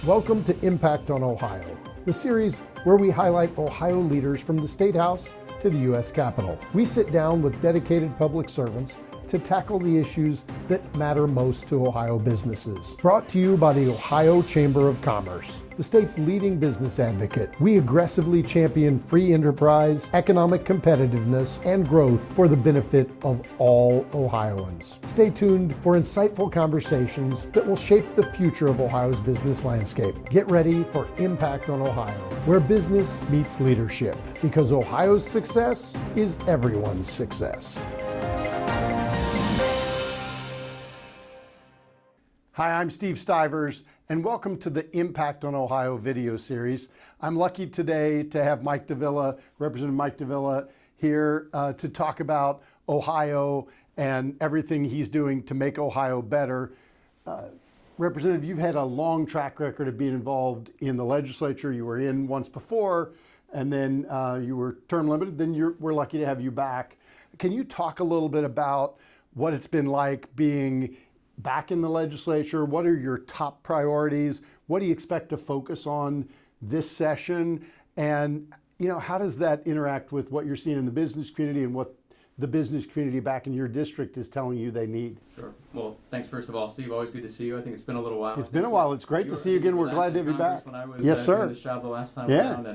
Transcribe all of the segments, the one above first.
Welcome to Impact on Ohio, the series where we highlight Ohio leaders from the State House to the U.S. Capitol. We sit down with dedicated public servants to tackle the issues that matter most to Ohio businesses. Brought to you by the Ohio Chamber of Commerce, the state's leading business advocate. We aggressively champion free enterprise, economic competitiveness, and growth for the benefit of all Ohioans. Stay tuned for insightful conversations that will shape the future of Ohio's business landscape. Get ready for Impact on Ohio, where business meets leadership, because Ohio's success is everyone's success. Hi, I'm Steve Stivers, and welcome to the Impact on Ohio video series. I'm lucky today to have Mike Dovilla, Representative Mike Dovilla, here to talk about Ohio and everything he's doing to make Ohio better. Representative, you've had a long track record of being involved in the legislature. You were in once before, and then you were term limited. Then we're lucky to have you back. Can you talk a little bit about what it's been like being back in the legislature? What are your top priorities? What do you expect to focus on this session? And, how does that interact with what you're seeing in the business community and what the business community back in your district is telling you they need? Sure. Well, thanks first of all, Steve. Always good to see you. I think it's been a little while. It's been a while. It's great to see you again. We're glad to have you back. When I was yes, sir. doing this job the last time around,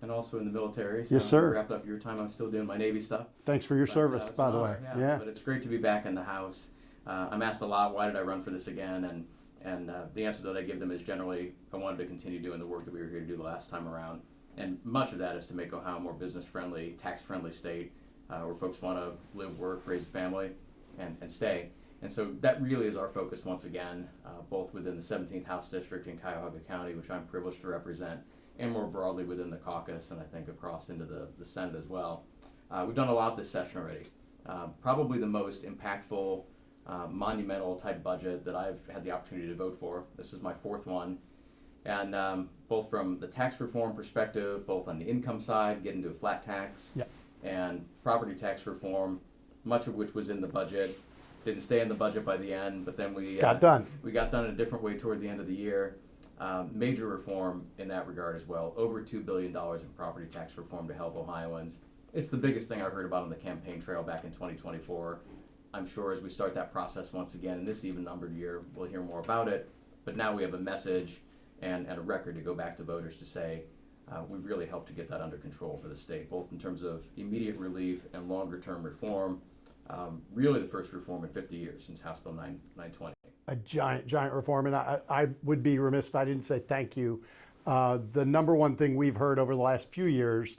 and also in the military. So yes, sir. Wrapped up your time. I'm still doing my Navy stuff. Thanks for your service, by the way. Yeah. But it's great to be back in the House. I'm asked a lot, why did I run for this again? And the answer that I give them is generally, I wanted to continue doing the work that we were here to do the last time around. And much of that is to make Ohio a more business-friendly, tax-friendly state where folks want to live, work, raise a family, and stay. And so that really is our focus once again, both within the 17th House District in Cuyahoga County, which I'm privileged to represent, and more broadly within the caucus, and I think across into the Senate as well. We've done a lot this session already. Probably the most impactful monumental type budget that I've had the opportunity to vote for. This is my fourth one. And both from the tax reform perspective, both on the income side, getting to a flat tax, and property tax reform, much of which was in the budget. Didn't stay in the budget by the end, but then we got done in a different way toward the end of the year. Major reform in that regard as well. Over $2 billion in property tax reform to help Ohioans. It's the biggest thing I heard about on the campaign trail back in 2024. I'm sure as we start that process once again in this even-numbered year, we'll hear more about it. But now we have a message and a record to go back to voters to say we've really helped to get that under control for the state, both in terms of immediate relief and longer-term reform. Really the first reform in 50 years since House Bill 920. A giant reform, and I would be remiss if I didn't say thank you. The number one thing we've heard over the last few years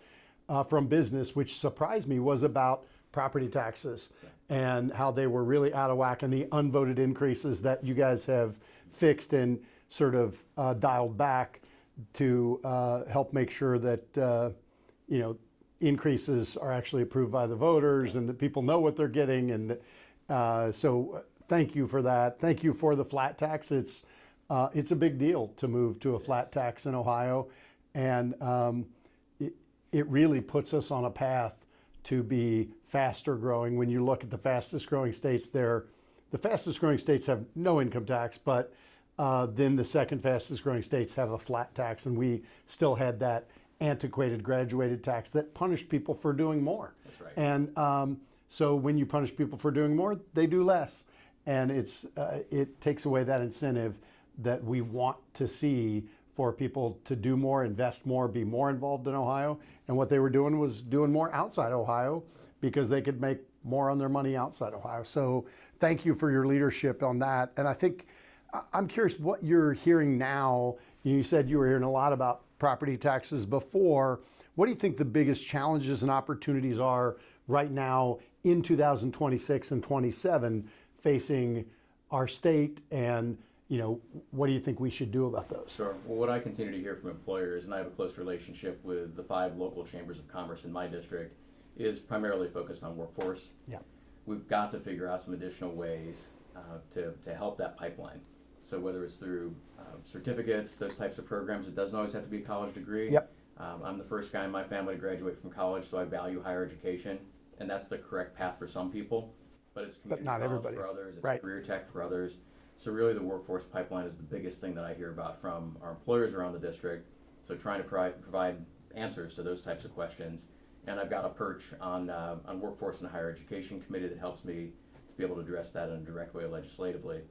from business, which surprised me, was about property taxes and how they were really out of whack, and the unvoted increases that you guys have fixed and sort of dialed back to help make sure that increases are actually approved by the voters and that people know what they're getting. And so thank you for that. Thank you for the flat tax. It's a big deal to move to a flat tax in Ohio, and it really puts us on a path to be faster growing. When you look at the fastest growing states, the fastest growing states have no income tax, but then the second fastest growing states have a flat tax, and we still had that antiquated graduated tax that punished people for doing more. That's right. And so when you punish people for doing more, they do less, and it takes away that incentive that we want to see for people to do more, invest more, be more involved in Ohio. And what they were doing was doing more outside Ohio because they could make more on their money outside Ohio. So thank you for your leadership on that. And I think, I'm curious what you're hearing now. You said you were hearing a lot about property taxes before. What do you think the biggest challenges and opportunities are right now in 2026 and 27 facing our state, and what do you think we should do about those? Sure. Well, what I continue to hear from employers, and I have a close relationship with the 5 local chambers of commerce in my district, is primarily focused on workforce. Yeah. We've got to figure out some additional ways to help that pipeline. So whether it's through certificates, those types of programs, it doesn't always have to be a college degree. Yep. I'm the first guy in my family to graduate from college, so I value higher education, and that's the correct path for some people. But it's community not college everybody. for others. It's right. career tech for others. So really the workforce pipeline is the biggest thing that I hear about from our employers around the district. So trying to provide answers to those types of questions. And I've got a perch on Workforce and Higher Education Committee that helps me to be able to address that in a direct way legislatively.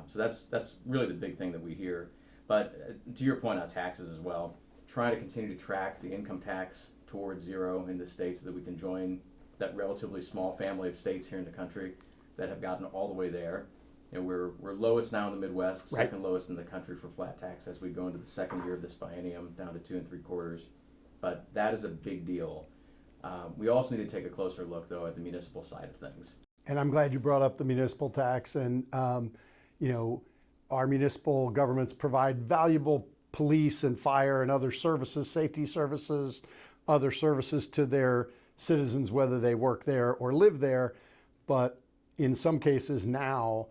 So that's really the big thing that we hear. But to your point on taxes as well, trying to continue to track the income tax towards zero in the states so that we can join that relatively small family of states here in the country that have gotten all the way there. And we're lowest now in the Midwest, Right. second lowest in the country for flat tax as we go into the second year of this biennium, down to 2 3/4. But that is a big deal. We also need to take a closer look, though, at the municipal side of things. And I'm glad you brought up the municipal tax. And, you know, our municipal governments provide valuable police and fire and other services, safety services, other services to their citizens, whether they work there or live there. But in some cases now,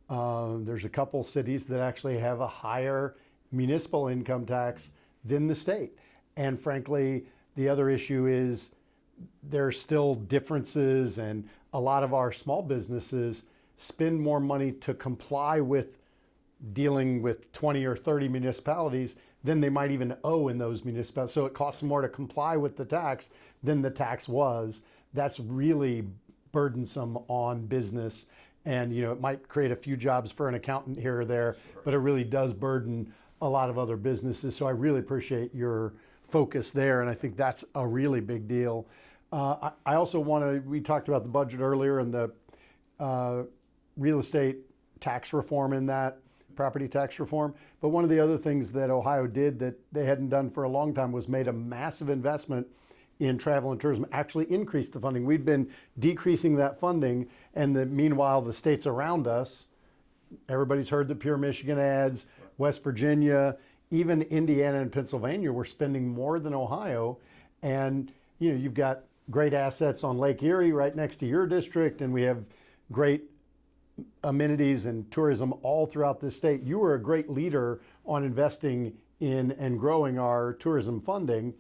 there's a couple cities that actually have a higher municipal income tax than the state. And frankly, the other issue is there's still differences, and a lot of our small businesses spend more money to comply with dealing with 20 or 30 municipalities than they might even owe in those municipalities. So it costs more to comply with the tax than the tax was. That's really burdensome on business. And, you know, it might create a few jobs for an accountant here or there, but it really does burden a lot of other businesses. So I really appreciate your focus there. And I think that's a really big deal. I also want to, we talked about the budget earlier and the real estate tax reform in that, property tax reform. But one of the other things that Ohio did that they hadn't done for a long time was made a massive investment in travel and tourism, actually increased the funding. We'd been decreasing that funding, and meanwhile, the states around us, everybody's heard the Pure Michigan ads, West Virginia, even Indiana and Pennsylvania were spending more than Ohio. And, you know, you've got great assets on Lake Erie right next to your district, and we have great amenities and tourism all throughout this state. You were a great leader on investing in and growing our tourism funding.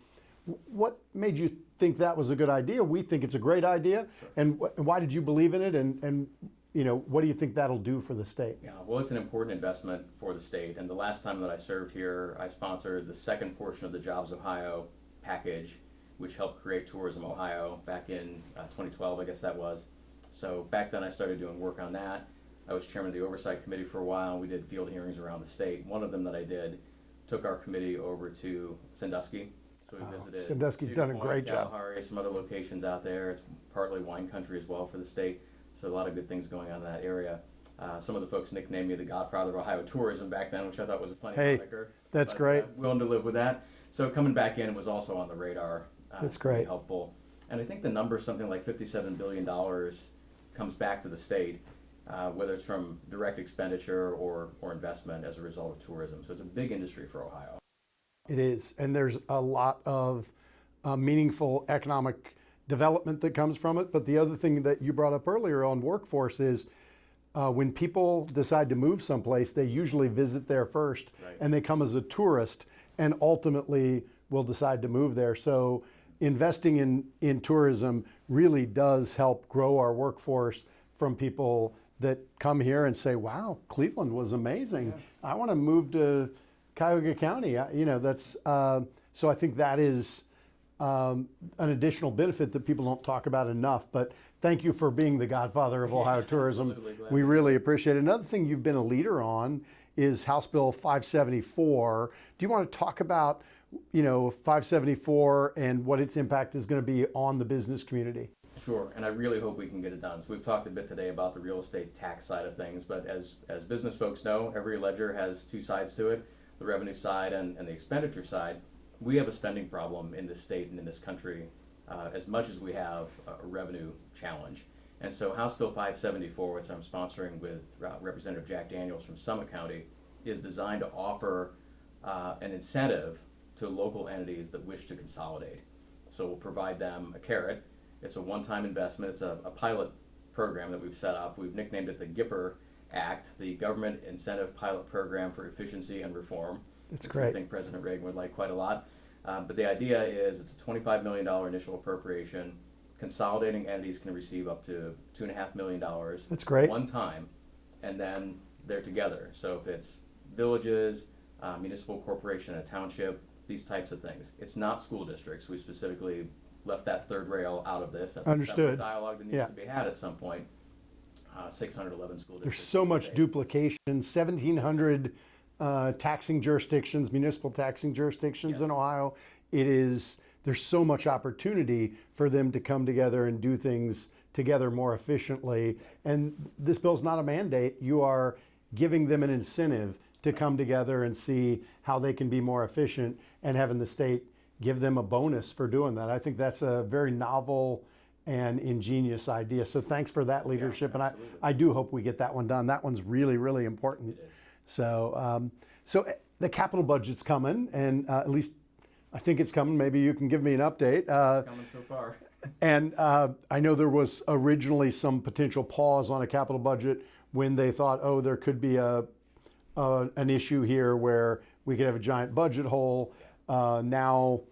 What made you think that was a good idea? We think it's a great idea. And why did you believe in it? And you know, what do you think that'll do for the state? Yeah, well, it's an important investment for the state. And the last time that I served here, I sponsored the second portion of the Jobs Ohio package, which helped create Tourism Ohio back in 2012, I guess that was. So back then I started doing work on that. I was chairman of the oversight committee for a while, and we did field hearings around the state. One of them that I did took our committee over to Sandusky. So we visited Sandusky's done a great job. Kalahari, some other locations out there. It's partly wine country as well for the state. So a lot of good things going on in that area. Some of the folks nicknamed me the Godfather of Ohio tourism back then, which I thought was a funny moniker. That's great. Willing to live with that. So coming back in was also on the radar. That's really great. helpful. And I think the number, something like $57 billion, comes back to the state, whether it's from direct expenditure or investment as a result of tourism. So it's a big industry for Ohio. It is. And there's a lot of meaningful economic development that comes from it. But the other thing that you brought up earlier on workforce is when people decide to move someplace, they usually visit there first, Right. and they come as a tourist and ultimately will decide to move there. So investing in tourism really does help grow our workforce from people that come here and say, wow, Cleveland was amazing. I want to move to Cuyahoga County. You know, that's so I think that is an additional benefit that people don't talk about enough. But thank you for being the godfather of Ohio tourism. Absolutely. We really appreciate it. Another thing you've been a leader on is House Bill 574. Do you want to talk about, you know, 574 and what its impact is going to be on the business community? Sure, and I really hope we can get it done. So we've talked a bit today about the real estate tax side of things, but as business folks know, every ledger has two sides to it, the revenue side and the expenditure side. We have a spending problem in this state and in this country as much as we have a revenue challenge. And so House Bill 574, which I'm sponsoring with Representative Jack Daniels from Summit County, is designed to offer an incentive to local entities that wish to consolidate. So we'll provide them a carrot. It's a one-time investment. It's a pilot program that we've set up. We've nicknamed it the GIPR Act, the Government Incentive Pilot Program for Efficiency and Reform. That's which great. I think President Reagan would like quite a lot. But the idea is it's a $25 million initial appropriation. Consolidating entities can receive up to $2.5 million. That's great. One time, and then they're together. So if it's villages, municipal corporation, a township, these types of things. It's not school districts. We specifically left that third rail out of this. That's a Understood. separate dialogue that needs Yeah. to be had at some point. 611 school There's districts. so in the much state. duplication, 1,700 taxing jurisdictions, municipal taxing jurisdictions in Ohio. There's so much opportunity for them to come together and do things together more efficiently. And this bill's not a mandate. You are giving them an incentive to come together and see how they can be more efficient, and having the state give them a bonus for doing that. I think that's a very novel and ingenious idea. So thanks for that leadership. And I do hope we get that one done. That one's really, really important. So, the capital budget's coming, and at least I think it's coming. Maybe you can give me an update. It's coming so far. And I know there was originally some potential pause on a capital budget when they thought, oh, there could be an issue here where we could have a giant budget hole. Now,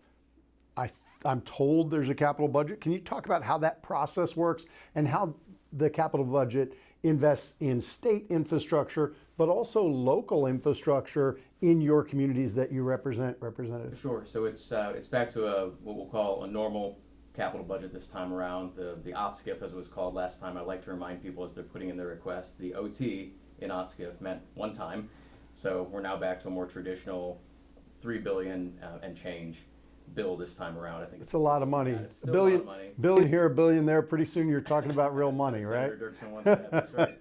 I'm told there's a capital budget. Can you talk about how that process works and how the capital budget invests in state infrastructure, but also local infrastructure in your communities that you represent, Representative? Sure. So it's back to what we'll call a normal capital budget this time around. The OTSCIF, as it was called last time, I like to remind people as they're putting in their request, the OT in OTSCIF meant one time. So we're now back to a more traditional $3 billion and change bill this time around. I think It's a lot of money. it's A still billion, a lot of money. billion here, a billion there. Pretty soon you're talking about real money, right? Senator Dirksen once said, that's right.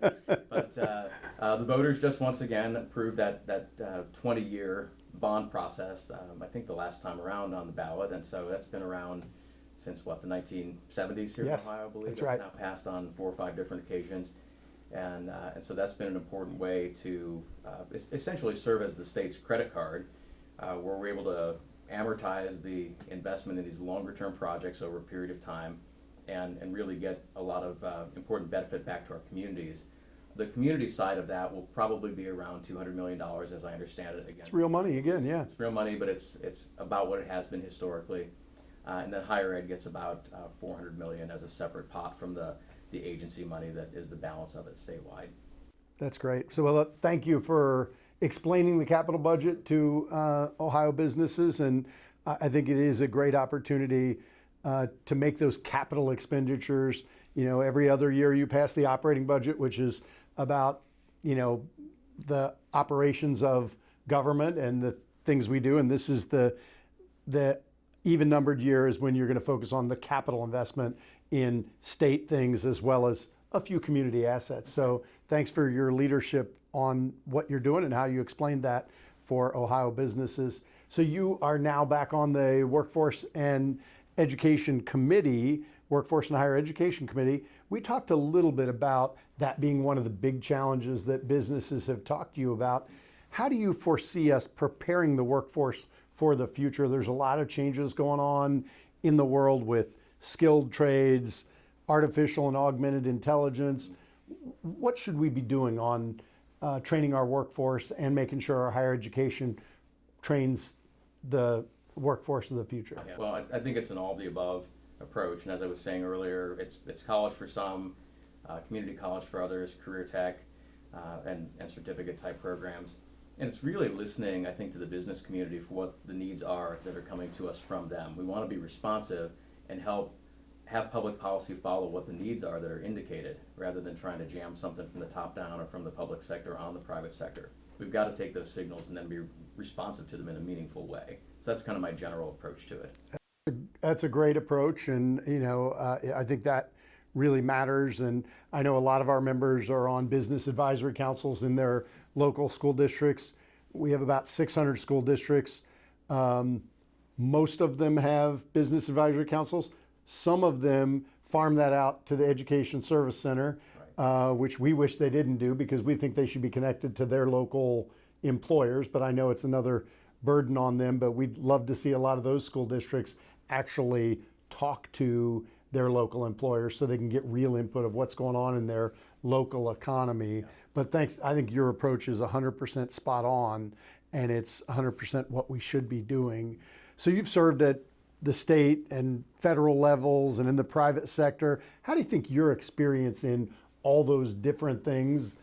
But the voters just once again approved that 20-year bond process. I think the last time around on the ballot, and so that's been around since what, the 1970s here Yes, in Ohio, I believe. that's It's right. now passed on 4 or 5 different occasions, and so that's been an important way to essentially serve as the state's credit card, where we're able to amortize the investment in these longer term projects over a period of time, and really get a lot of important benefit back to our communities. The community side of that will probably be around $200 million, as I understand it. Again, It's real money again, yeah. it's real money, but it's about what it has been historically. And then higher ed gets about $400 million as a separate pot from the agency money that is the balance of it statewide. That's great. So, well, thank you for explaining the capital budget to Ohio businesses, and I think it is a great opportunity to make those capital expenditures. You know, every other year you pass the operating budget, which is about, you know, the operations of government and the things we do, and this is the even numbered year is when you're going to focus on the capital investment in state things as well as a few community assets. So thanks for your leadership on what you're doing and how you explained that for Ohio businesses. So you are now back on the Workforce and Education Committee, Workforce and Higher Education Committee. We talked a little bit about that being one of the big challenges that businesses have talked to you about. How do you foresee us preparing the workforce for the future? There's a lot of changes going on in the world with skilled trades, artificial and augmented intelligence. What should we be doing on training our workforce and making sure our higher education trains the workforce of the future? Yeah, well, I think it's an all of the above approach, and as I was saying earlier, it's college for some, community college for others, career tech, and certificate type programs. And it's really listening, I think, to the business community for what the needs are that are coming to us from them. We want to be responsive and have public policy follow what the needs are that are indicated, rather than trying to jam something from the top down or from the public sector on the private sector. We've got to take those signals and then be responsive to them in a meaningful way. So that's kind of my general approach to it. That's a great approach, and you know, I think that really matters. And I know a lot of our members are on business advisory councils in their local school districts. We have about 600 school districts. Most of them have business advisory councils. Some of them farm that out to the Education Service Center, which we wish they didn't do because we think they should be connected to their local employers. But I know it's another burden on them, but we'd love to see a lot of those school districts actually talk to their local employers so they can get real input of what's going on in their local economy. But thanks, I think your approach is 100% spot on, and it's 100% what we should be doing. So you've served at the state and federal levels and in the private sector. How do you think your experience in all those different things,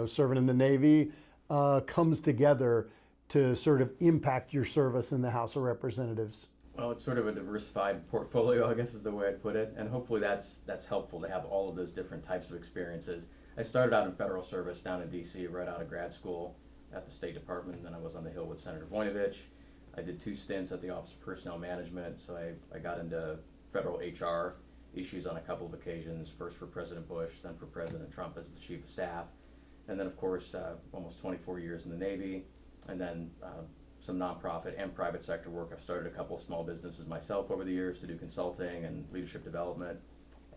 serving in the Navy, comes together to sort of impact your service in the House of Representatives? Well, it's sort of a diversified portfolio, I guess is the way I'd put it, and hopefully that's helpful to have all of those different types of experiences. I started out in federal service down in D.C. right out of grad school at the State Department, and then I was on the Hill with Senator Voinovich. I did 2 stints at the Office of Personnel Management, so I got into federal HR issues on a couple of occasions, first for President Bush, then for President Trump as the Chief of Staff, and then of course almost 24 years in the Navy, and then some nonprofit and private sector work. I've started a couple of small businesses myself over the years to do consulting and leadership development,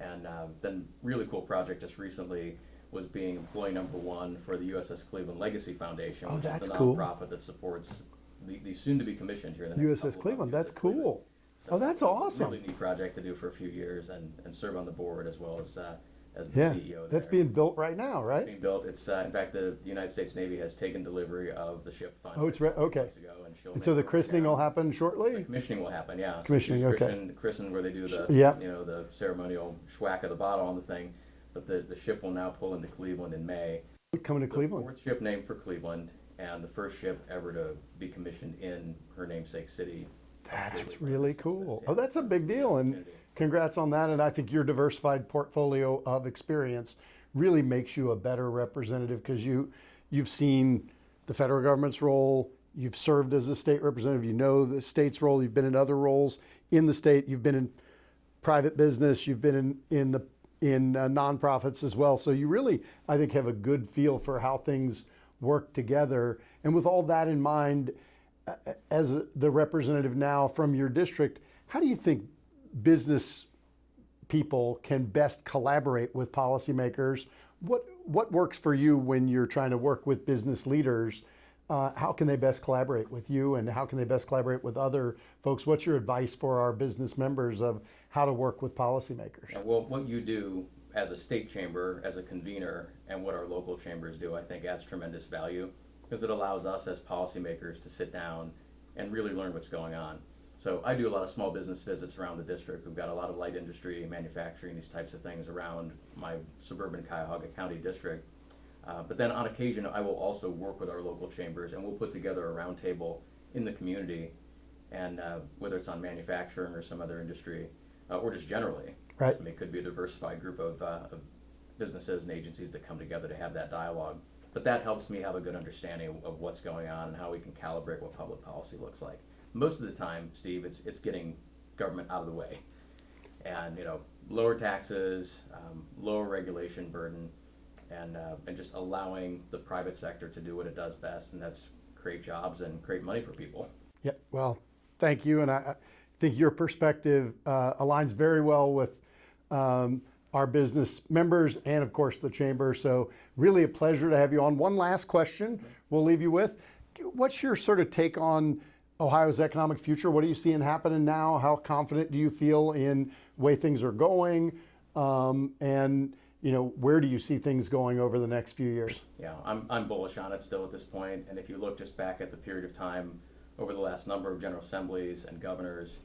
and then really cool project just recently was being employee number 1 for the USS Cleveland Legacy Foundation, which is the nonprofit that supports the soon-to-be commissioned here in the next USS Cleveland, months, that's cool. So that's awesome. Really neat project to do for a few years and serve on the board as well as the CEO there. That's being built right now, right? It's being built. It's in fact the United States Navy has taken delivery of the ship finally. Oh, it's okay. Months ago, and so the christening will happen shortly? The commissioning will happen, yeah. Commissioning, so okay. Christen where they do the the ceremonial schwack of the bottle on the thing, but the ship will now pull into Cleveland in May. Coming to Cleveland. The 4th ship named for Cleveland, and the first ship ever to be commissioned in her namesake city. That's really cool. Oh, that's a big deal, and congrats on that. And I think your diversified portfolio of experience really makes you a better representative because you've seen the federal government's role, you've served as a state representative, you know the state's role, you've been in other roles in the state, you've been in private business, you've been in nonprofits as well. So you really, I think, have a good feel for how things work together. And with all that in mind, as the representative now from your district, how do you think business people can best collaborate with policymakers? What works for you when you're trying to work with business leaders? How can they best collaborate with you, and how can they best collaborate with other folks? What's your advice for our business members of how to work with policymakers? Well, what you do as a state chamber, as a convener, and what our local chambers do, I think adds tremendous value because it allows us as policymakers to sit down and really learn what's going on. So I do a lot of small business visits around the district. We've got a lot of light industry, manufacturing, these types of things around my suburban Cuyahoga County district. But then on occasion, I will also work with our local chambers, and we'll put together a roundtable in the community, and whether it's on manufacturing or some other industry, or just generally. Right. I mean, it could be a diversified group of businesses and agencies that come together to have that dialogue. But that helps me have a good understanding of what's going on and how we can calibrate what public policy looks like. Most of the time, Steve, it's getting government out of the way, and lower taxes, lower regulation burden, and just allowing the private sector to do what it does best, and that's create jobs and create money for people. Yeah. Well, thank you, and I think your perspective aligns very well with our business members and, of course, the chamber. So really a pleasure to have you on. One last question we'll leave you with. What's your sort of take on Ohio's economic future? What are you seeing happening now? How confident do you feel in the way things are going? And where do you see things going over the next few years? Yeah, I'm bullish on it still at this point. And if you look just back at the period of time over the last number of general assemblies and governors,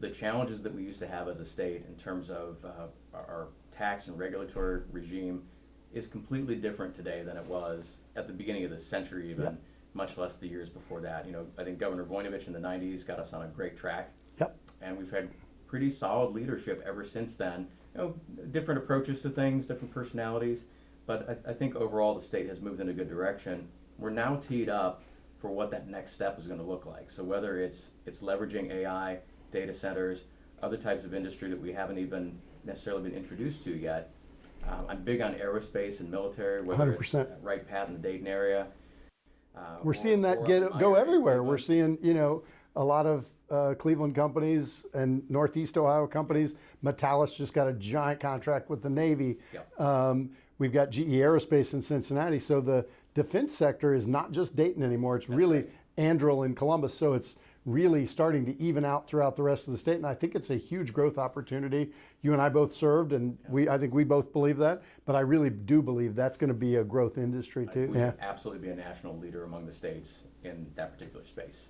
the challenges that we used to have as a state in terms of our tax and regulatory regime is completely different today than it was at the beginning of this century even, much less the years before that. I think Governor Voinovich in the 90s got us on a great track. Yep. And we've had pretty solid leadership ever since then. Different approaches to things, different personalities, but I think overall the state has moved in a good direction. We're now teed up for what that next step is going to look like. So whether it's leveraging AI, data centers, other types of industry that we haven't even necessarily been introduced to yet. I'm big on aerospace and military, whether 100%. It's Wright Pat in the Dayton area. We're seeing that go everywhere. We're seeing, a lot of Cleveland companies and Northeast Ohio companies. Metallus just got a giant contract with the Navy. Yep. We've got GE Aerospace in Cincinnati. So the defense sector is not just Dayton anymore. It's really right. Andrel and Columbus. So it's really starting to even out throughout the rest of the state. And I think it's a huge growth opportunity. You and I both served, and I think we both believe that. But I really do believe that's going to be a growth industry too. We should absolutely be a national leader among the states in that particular space.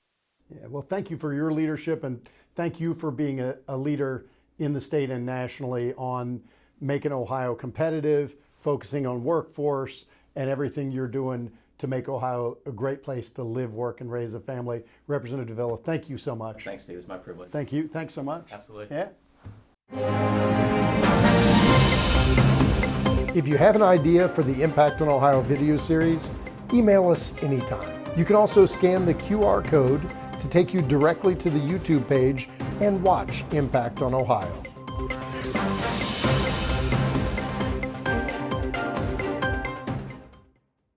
Yeah, well, thank you for your leadership, and thank you for being a leader in the state and nationally on making Ohio competitive, focusing on workforce, and everything you're doing to make Ohio a great place to live, work, and raise a family. Representative Dovilla, thank you so much. Thanks, Steve. It's my privilege. Thank you. Thanks so much. Absolutely. Yeah. If you have an idea for the Impact on Ohio video series, email us anytime. You can also scan the QR code to take you directly to the YouTube page and watch Impact on Ohio.